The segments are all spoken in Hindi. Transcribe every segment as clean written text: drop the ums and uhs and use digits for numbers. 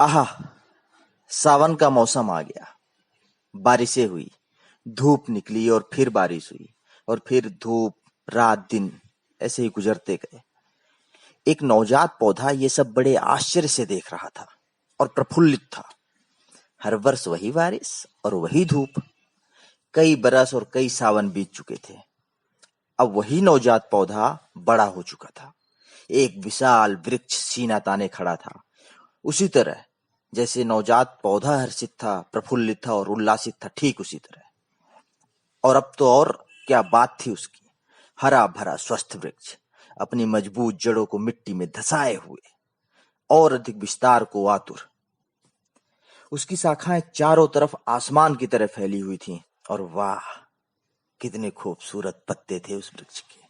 आहा। सावन का मौसम आ गया। बारिशें हुई। धूप निकली और फिर बारिश हुई। और फिर धूप, रात, दिन ऐसे ही गुजरते गए। एक नवजात पौधा ये सब बड़े आश्चर्य से देख रहा था और प्रफुल्लित था। हर वर्ष वही बारिश और वही धूप। कई बरस और कई सावन बीत चुके थे। अब वही नवजात पौधा बड़ा हो चुका था। एक विशाल वृक्ष सीना ताने खड़ा था। उसी तरह जैसे नवजात पौधा हर्षित था, प्रफुल्लित था और उल्लासित था, ठीक उसी तरह। और अब तो और क्या बात थी उसकी। हरा भरा स्वस्थ वृक्ष अपनी मजबूत जड़ों को मिट्टी में धंसाए हुए, और अधिक विस्तार को आतुर। उसकी शाखाएं चारों तरफ आसमान की तरह फैली हुई थीं। और वाह, कितने खूबसूरत पत्ते थे उस वृक्ष के।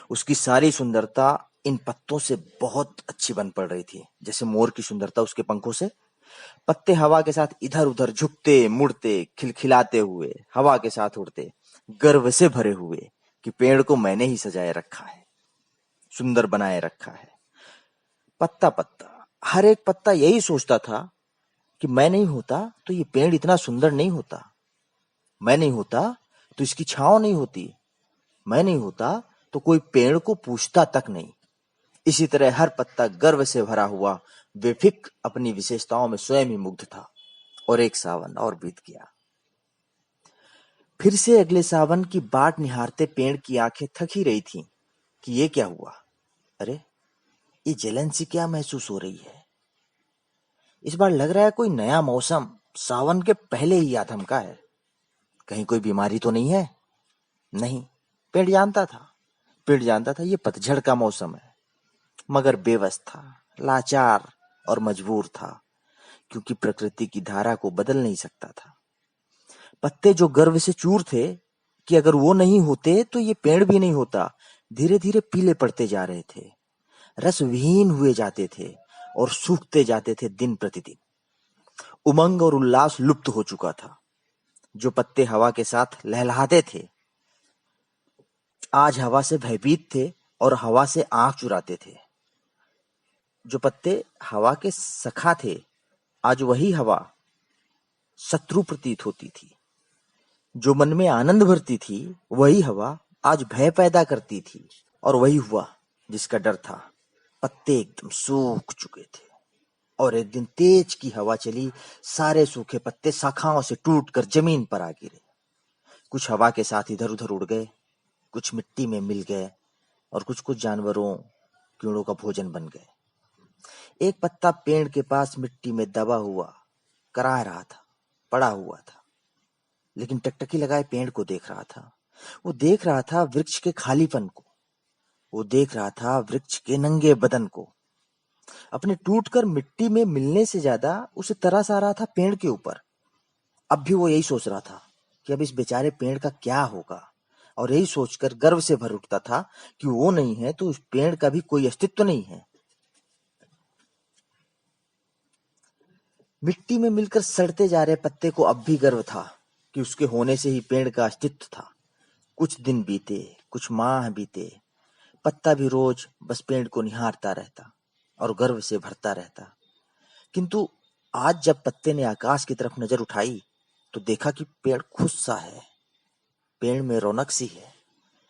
उसकी सारी सुंदरता इन पत्तों से बहुत अच्छी बन पड़ रही थी, जैसे मोर की सुंदरता उसके पंखों से। पत्ते हवा के साथ इधर उधर झुकते, मुड़ते, खिलखिलाते हुए, हवा के साथ उड़ते, गर्व से भरे हुए कि पेड़ को मैंने ही सजाए रखा है, सुंदर बनाए रखा है। पत्ता पत्ता, हर एक पत्ता यही सोचता था कि मैं नहीं होता तो ये पेड़ इतना सुंदर नहीं होता। मैं नहीं होता तो इसकी छांव नहीं होती। मैं नहीं होता तो कोई पेड़ को पूछता तक नहीं। इसी तरह हर पत्ता गर्व से भरा हुआ, बेफिक्र अपनी विशेषताओं में स्वयं ही मुग्ध था। और एक सावन और बीत गया। फिर से अगले सावन की बाट निहारते पेड़ की आंखें थक ही रही थीं कि ये क्या हुआ। अरे, ये जलन सी क्या महसूस हो रही है। इस बार लग रहा है कोई नया मौसम सावन के पहले ही आ थमका है। कहीं कोई बीमारी तो नहीं है। नहीं, पेड़ जानता था। पेड़ जानता था ये पतझड़ का मौसम है। मगर बेबस था, लाचार और मजबूर था, क्योंकि प्रकृति की धारा को बदल नहीं सकता था। पत्ते जो गर्व से चूर थे कि अगर वो नहीं होते तो ये पेड़ भी नहीं होता, धीरे धीरे पीले पड़ते जा रहे थे, रस विहीन हुए जाते थे और सूखते जाते थे दिन प्रतिदिन। उमंग और उल्लास लुप्त हो चुका था। जो पत्ते हवा के साथ लहलहाते थे, आज हवा से भयभीत थे और हवा से आंख चुराते थे। जो पत्ते हवा के सखा थे, आज वही हवा शत्रु प्रतीत होती थी। जो मन में आनंद भरती थी, वही हवा आज भय पैदा करती थी। और वही हुआ जिसका डर था। पत्ते एकदम सूख चुके थे और एक दिन तेज की हवा चली। सारे सूखे पत्ते शाखाओं से टूटकर जमीन पर आ गिरे। कुछ हवा के साथ इधर उधर उड़ गए, कुछ मिट्टी में मिल गए और कुछ कुछ जानवरों, कीड़ों का भोजन बन गए। एक पत्ता पेड़ के पास मिट्टी में दबा हुआ कराह रहा था, पड़ा हुआ था, लेकिन टकटकी लगाए पेड़ को देख रहा था। वो देख रहा था वृक्ष के खालीपन को। वो देख रहा था वृक्ष के नंगे बदन को। अपने टूटकर मिट्टी में मिलने से ज्यादा उसे तरस आ रहा था पेड़ के ऊपर। अब भी वो यही सोच रहा था कि अब इस बेचारे पेड़ का क्या होगा। और यही सोचकर गर्व से भर उठता था कि वो नहीं है तो उस पेड़ का भी कोई अस्तित्व नहीं है। मिट्टी में मिलकर सड़ते जा रहे पत्ते को अब भी गर्व था कि उसके होने से ही पेड़ का अस्तित्व था। कुछ दिन बीते, कुछ माह बीते। पत्ता भी रोज बस पेड़ को निहारता रहता और गर्व से भरता रहता। किंतु आज जब पत्ते ने आकाश की तरफ नजर उठाई तो देखा कि पेड़ खुश सा है। पेड़ में रौनक सी है।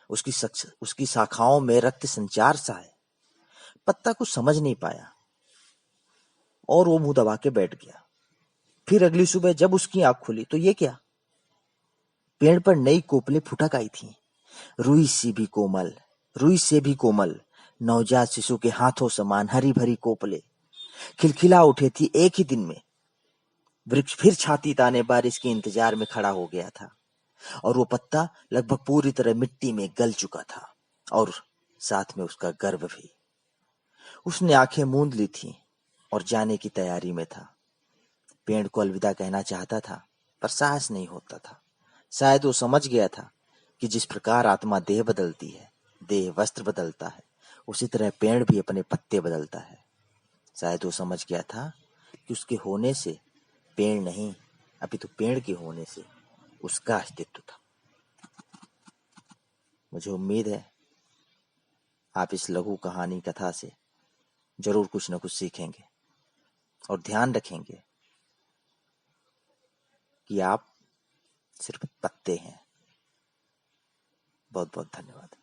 उसकी शाखाओं में रक्त संचार सा है। पत्ता कुछ समझ नहीं पाया और वो मुंह दबा के बैठ गया। फिर अगली सुबह जब उसकी आंख खुली तो ये क्या, पेड़ पर नई कोपलें फुटक आई थीं। रुई सी भी कोमल, रुई से भी कोमल, नवजात शिशु के हाथों समान हरी भरी कोपलें खिलखिला उठे थी एक ही दिन में। वृक्ष फिर छाती ताने बारिश के इंतजार में खड़ा हो गया था। और वो पत्ता लगभग पूरी तरह मिट्टी में गल चुका था, और साथ में उसका गर्व भी। उसने आंखें मूंद ली थीं और जाने की तैयारी में था। पेड़ को अलविदा कहना चाहता था, पर साहस नहीं होता था। शायद वो समझ गया था कि जिस प्रकार आत्मा देह बदलती है, देह वस्त्र बदलता है, उसी तरह पेड़ भी अपने पत्ते बदलता है। शायद वो समझ गया था कि उसके होने से पेड़ नहीं, अपितु पेड़ के होने से उसका अस्तित्व था। मुझे उम्मीद है आप इस लघु कहानी कथा से जरूर कुछ न कुछ सीखेंगे। और ध्यान रखेंगे कि आप सिर्फ पत्ते हैं। बहुत बहुत धन्यवाद।